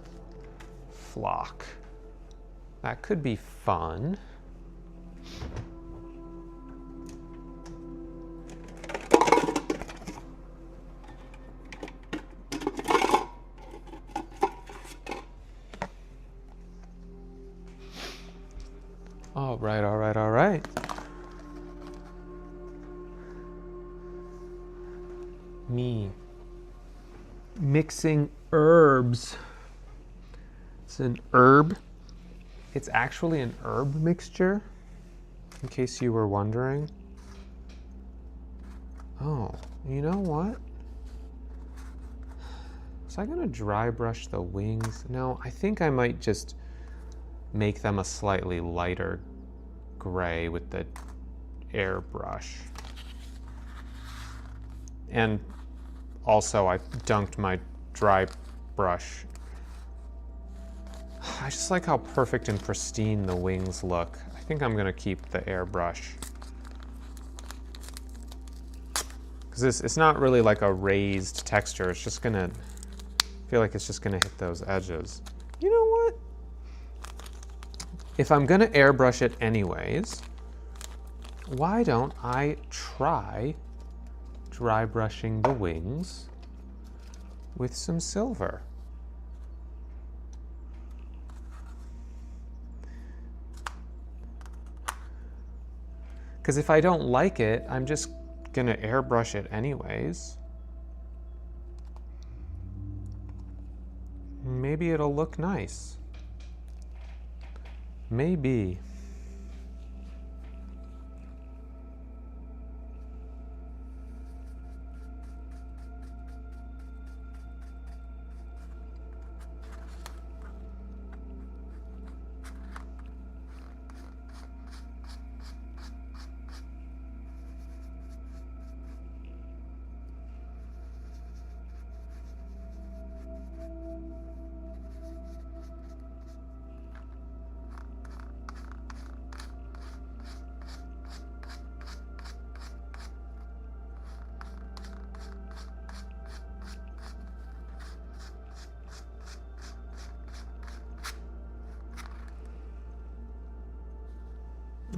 flock. That could be fun. All right, all right, all right. Me mixing herbs. It's an herb. It's actually an herb mixture, in case you were wondering. Oh, you know what? Was I gonna dry brush the wings? No, I think I might just make them a slightly lighter gray with the airbrush. And also I dunked my dry brush. I just like how perfect and pristine the wings look. I think I'm gonna keep the airbrush. Because it's not really like a raised texture, it's just gonna, I feel like it's just gonna hit those edges. You know what? If I'm gonna airbrush it anyways, why don't I try dry brushing the wings with some silver? Because if I don't like it, I'm just gonna airbrush it anyways. Maybe it'll look nice. Maybe.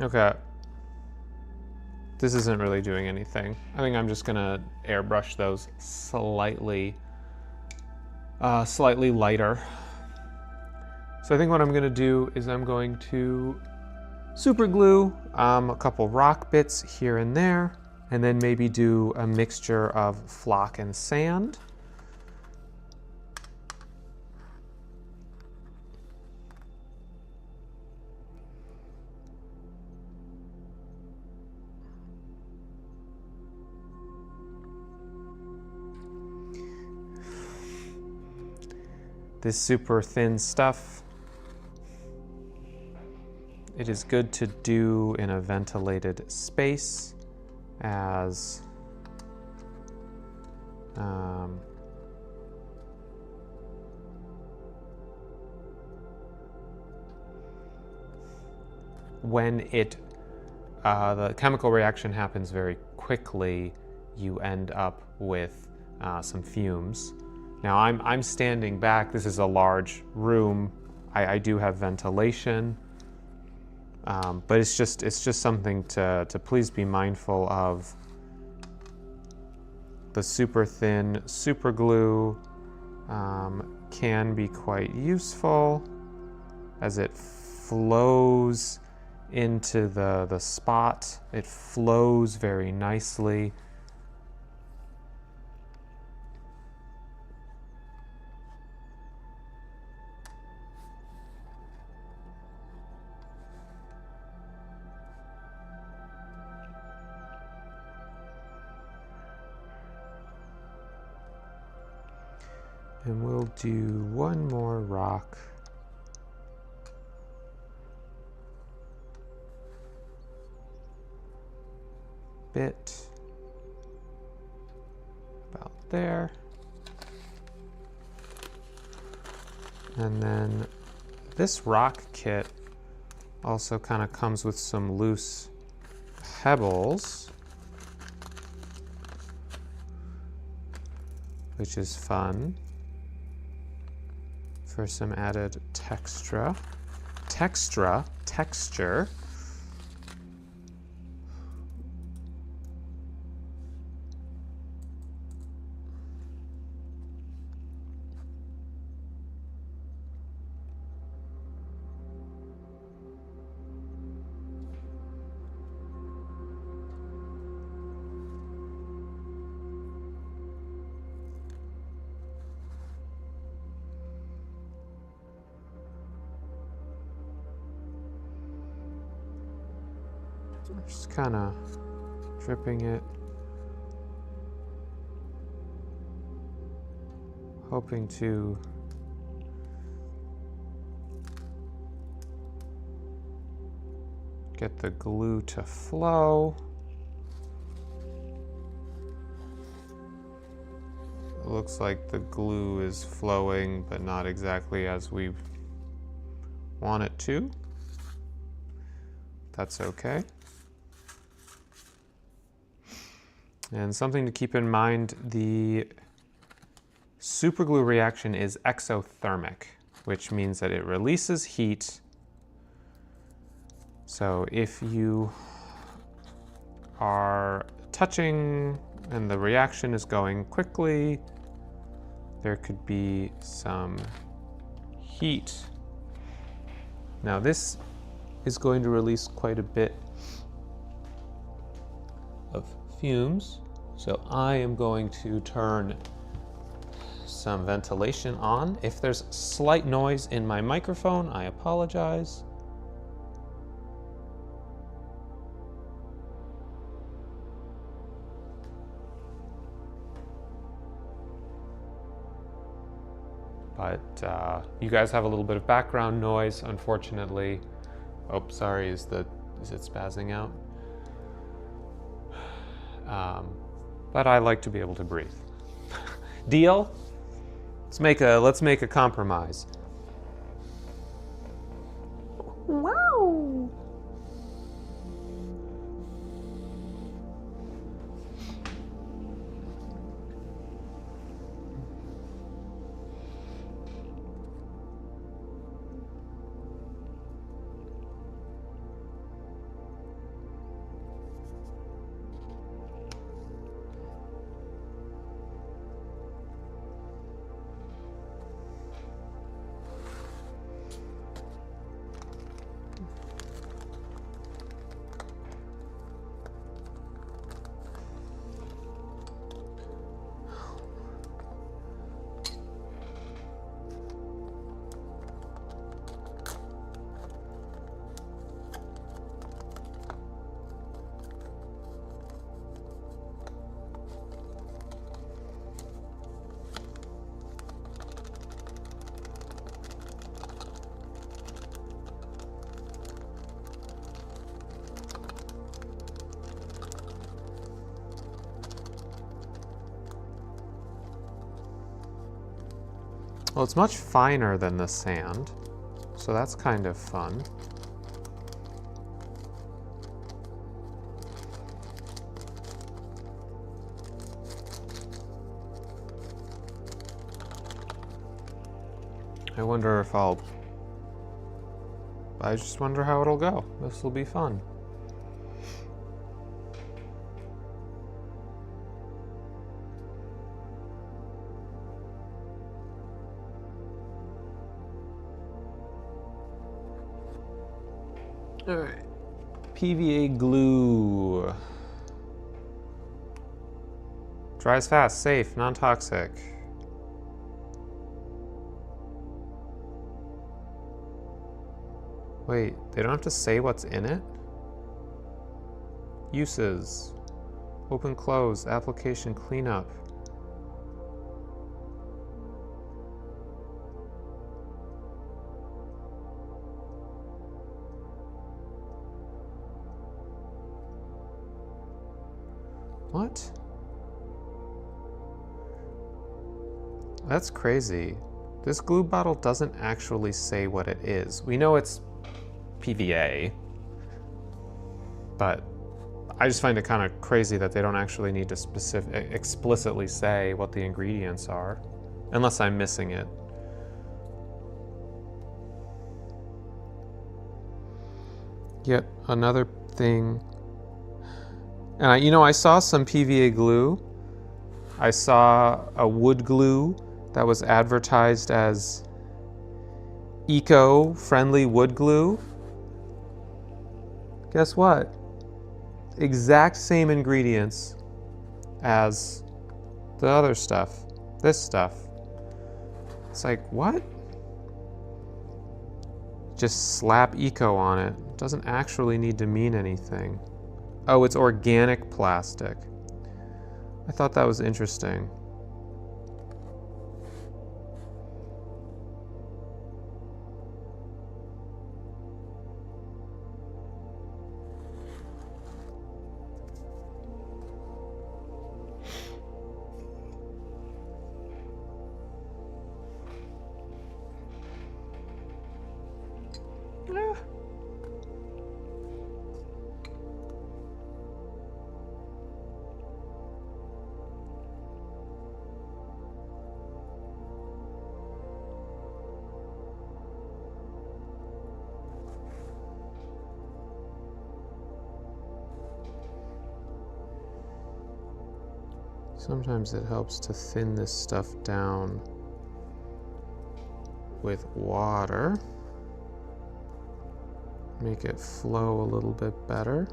Okay. This isn't really doing anything. I think I'm just gonna airbrush those slightly lighter. So I think what I'm gonna do is I'm going to super glue a couple rock bits here and there, and then maybe do a mixture of flock and sand. This super thin stuff, it is good to do in a ventilated space as when the chemical reaction happens very quickly, you end up with some fumes. Now I'm standing back. This is a large room. I do have ventilation, but it's just something to please be mindful of. The super thin super glue can be quite useful as it flows into the spot. It flows very nicely. And we'll do one more rock. Bit. About there. And then this rock kit also kind of comes with some loose pebbles, which is fun for some added texture. Just kind of dripping it, hoping to get the glue to flow. It looks like the glue is flowing, but not exactly as we want it to. That's okay. And something to keep in mind, the superglue reaction is exothermic, which means that it releases heat. So if you are touching and the reaction is going quickly, there could be some heat. Now this is going to release quite a bit of fumes. So I am going to turn some ventilation on. If there's slight noise in my microphone, I apologize. But you guys have a little bit of background noise, unfortunately. Oh, sorry, is it spazzing out? But I like to be able to breathe. Deal? Let's make a compromise. Wow. Well, it's much finer than the sand, so that's kind of fun. I just wonder how it'll go. This will be fun. All right, PVA glue. Dries fast, safe, non-toxic. Wait, they don't have to say what's in it? Uses. Open, close, application, cleanup. What? That's crazy. This glue bottle doesn't actually say what it is. We know it's PVA, but I just find it kind of crazy that they don't actually need to explicitly say what the ingredients are, unless I'm missing it. Yet another thing. And I saw some PVA glue. I saw a wood glue that was advertised as eco-friendly wood glue. Guess what? Exact same ingredients as the other stuff. This stuff. It's like, what? Just slap eco on it. It doesn't actually need to mean anything. Oh, it's organic plastic. I thought that was interesting. Sometimes it helps to thin this stuff down with water. Make it flow a little bit better.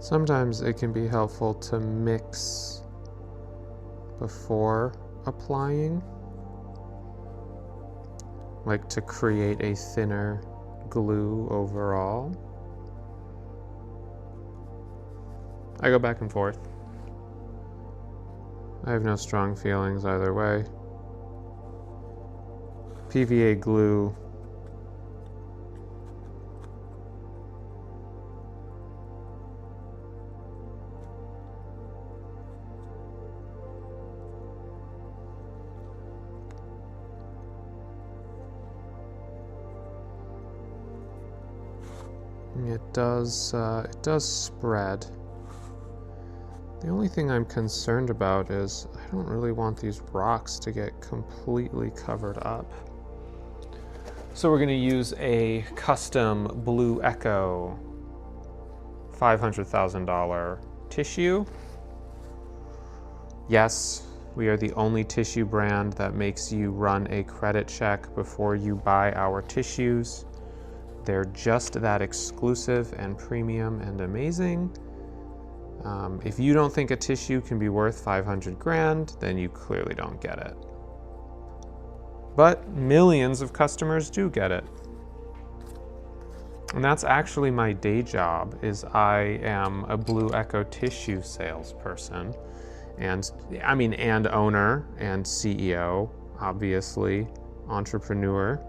Sometimes it can be helpful to mix before applying, like to create a thinner glue overall. I go back and forth. I have no strong feelings either way. PVA glue it does spread. The only thing I'm concerned about is I don't really want these rocks to get completely covered up. So we're going to use a custom Blue Echo $500,000 tissue. Yes, we are the only tissue brand that makes you run a credit check before you buy our tissues. They're just that exclusive and premium and amazing. If you don't think a tissue can be worth 500 grand, then you clearly don't get it. But millions of customers do get it. And that's actually my day job, is I am a Blue Echo tissue salesperson. And owner and CEO, obviously, entrepreneur.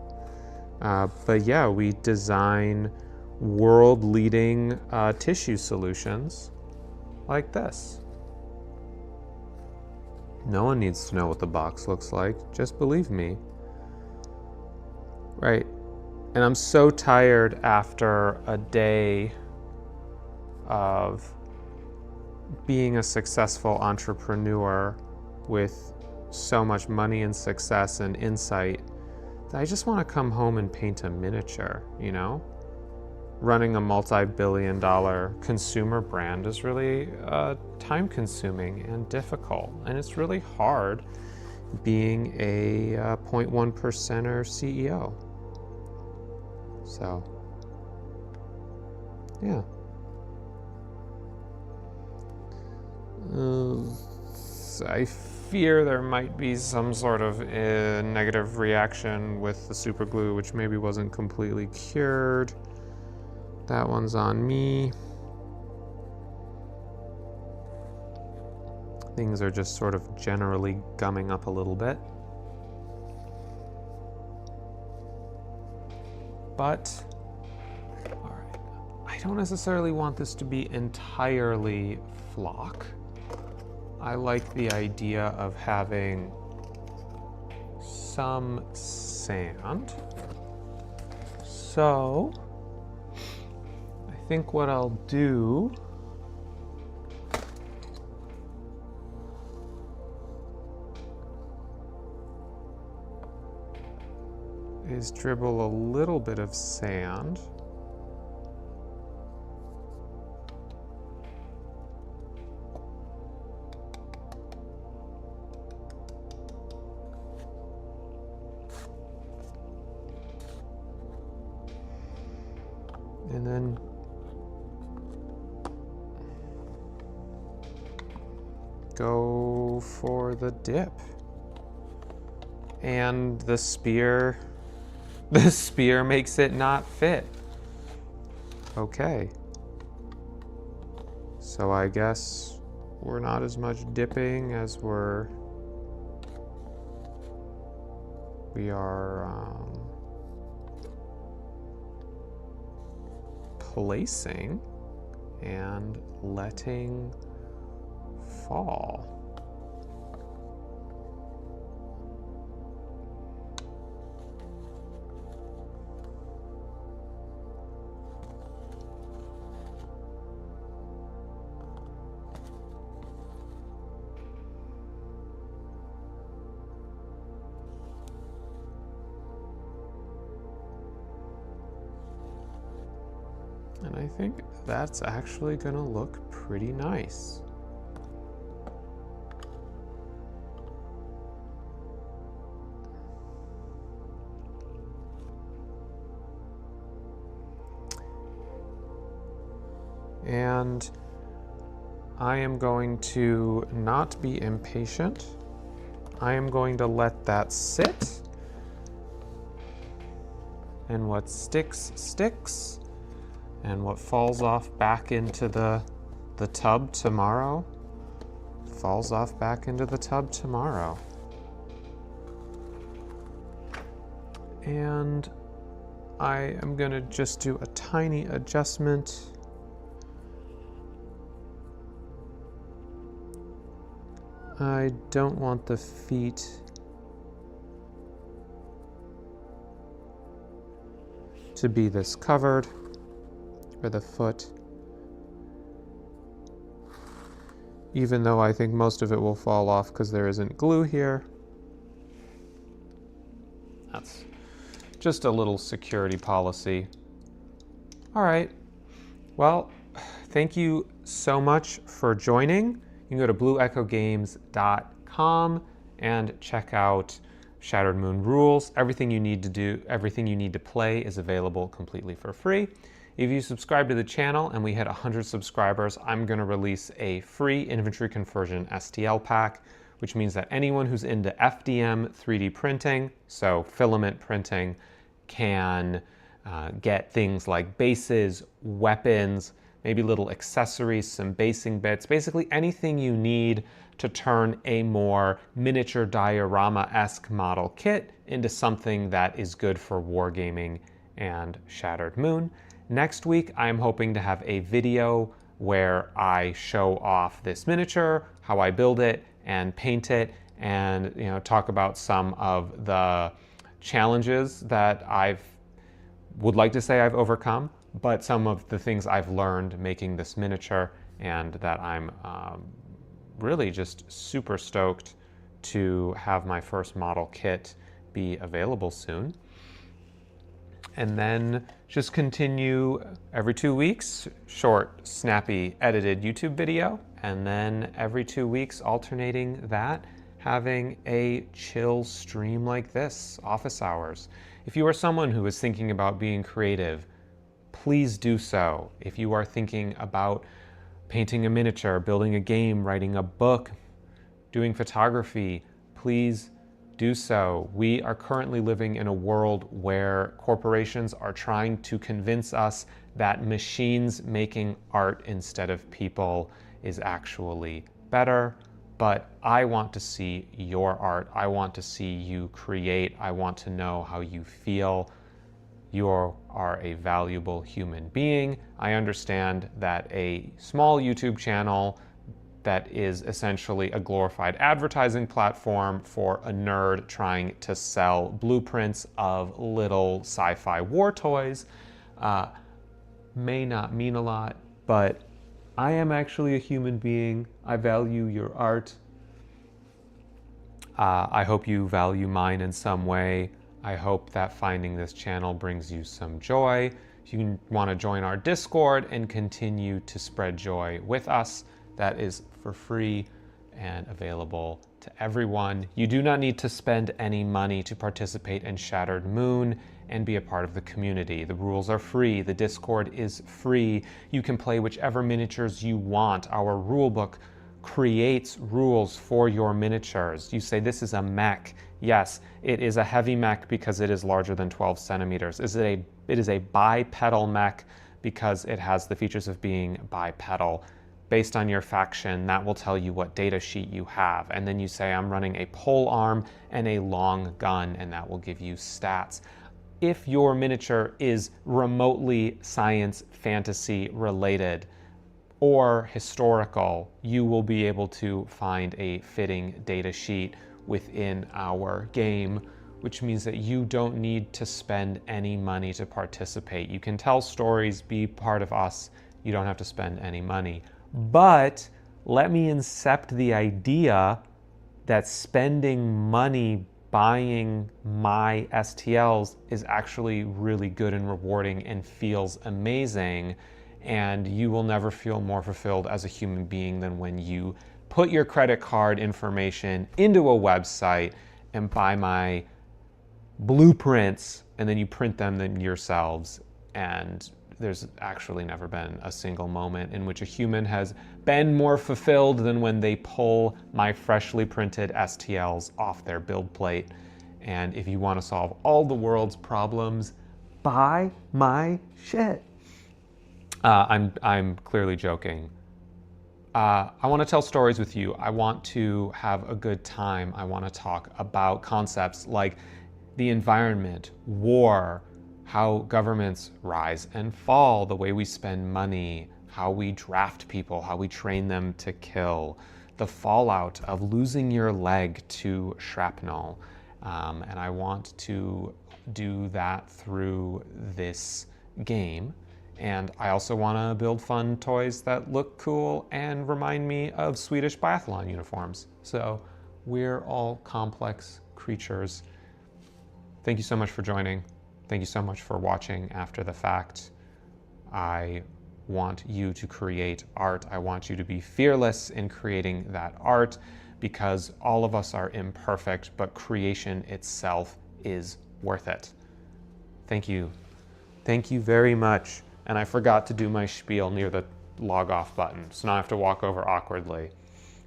But yeah, we design world-leading tissue solutions like this. No one needs to know what the box looks like, just believe me. Right, and I'm so tired after a day of being a successful entrepreneur with so much money and success and insight that I just want to come home and paint a miniature, you know? Running a multi-billion-dollar consumer brand is really time-consuming and difficult, and it's really hard being a 0.1%er CEO. So, yeah. I fear there might be some sort of negative reaction with the super glue, which maybe wasn't completely cured. That one's on me. Things are just sort of generally gumming up a little bit. But, all right, I don't necessarily want this to be entirely flock. I like the idea of having some sand. So, I think what I'll do is dribble a little bit of sand. And then go for the dip. And the spear makes it not fit. Okay. So I guess we're not as much dipping as we are placing and letting fall. And I think that's actually going to look pretty nice. And I am going to not be impatient. I am going to let that sit. And what sticks, sticks. And what falls off back into the tub tomorrow, falls off back into the tub tomorrow. And I am gonna just do a tiny adjustment. I don't want the feet to be this covered, or the foot, even though I think most of it will fall off because there isn't glue here. That's just a little security policy. All right, well, thank you so much for joining. You can go to blueechogames.com and check out Shattered Moon rules. Everything you need to play is available completely for free. If you subscribe to the channel and we hit 100 subscribers, I'm going to release a free infantry conversion STL pack, which means that anyone who's into FDM 3D printing, so filament printing, can get things like bases, weapons, maybe little accessories, some basing bits, basically anything you need to turn a more miniature diorama-esque model kit into something that is good for wargaming and Shattered Moon. Next week, I'm hoping to have a video where I show off this miniature, how I build it and paint it, and talk about some of the challenges that would like to say I've overcome, but some of the things I've learned making this miniature, and that I'm really just super stoked to have my first model kit be available soon. And then just continue every 2 weeks, short, snappy, edited YouTube video, and then every 2 weeks alternating that, having a chill stream like this, office hours. If you are someone who is thinking about being creative, please do so. If you are thinking about painting a miniature, building a game, writing a book, doing photography, please do so. We are currently living in a world where corporations are trying to convince us that machines making art instead of people is actually better. But I want to see your art. I want to see you create. I want to know how you feel. You are a valuable human being. I understand that a small YouTube channel that is essentially a glorified advertising platform for a nerd trying to sell blueprints of little sci-fi war toys may not mean a lot, but I am actually a human being. I value your art. I hope you value mine in some way. I hope that finding this channel brings you some joy. If you want to join our Discord and continue to spread joy with us, that is for free and available to everyone. You do not need to spend any money to participate in Shattered Moon and be a part of the community. The rules are free. The Discord is free. You can play whichever miniatures you want. Our rulebook creates rules for your miniatures. You say this is a mech. Yes, it is a heavy mech because it is larger than 12 centimeters. It is a bipedal mech because it has the features of being bipedal. Based on your faction, that will tell you what data sheet you have. And then you say, I'm running a pole arm and a long gun, and that will give you stats. If your miniature is remotely science fantasy related or historical, you will be able to find a fitting data sheet within our game, which means that you don't need to spend any money to participate. You can tell stories, be part of us. You don't have to spend any money. But let me incept the idea that spending money buying my STLs is actually really good and rewarding and feels amazing. And you will never feel more fulfilled as a human being than when you put your credit card information into a website and buy my blueprints, and then you print them yourselves, and there's actually never been a single moment in which a human has been more fulfilled than when they pull my freshly printed STLs off their build plate. And if you want to solve all the world's problems, buy my shit. I'm clearly joking. I want to tell stories with you. I want to have a good time. I want to talk about concepts like the environment, war, how governments rise and fall, the way we spend money, how we draft people, how we train them to kill, the fallout of losing your leg to shrapnel. And I want to do that through this game. And I also want to build fun toys that look cool and remind me of Swedish biathlon uniforms. So we're all complex creatures. Thank you so much for joining. Thank you so much for watching after the fact. I want you to create art. I want you to be fearless in creating that art, because all of us are imperfect, but creation itself is worth it. Thank you. Thank you very much. And I forgot to do my spiel near the log off button, so now I have to walk over awkwardly.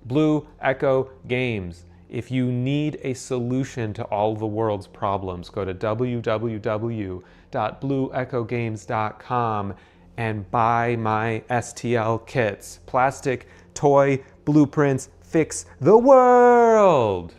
Blue Echo Games. If you need a solution to all the world's problems, go to www.blueechogames.com and buy my STL kits. Plastic toy blueprints fix the world!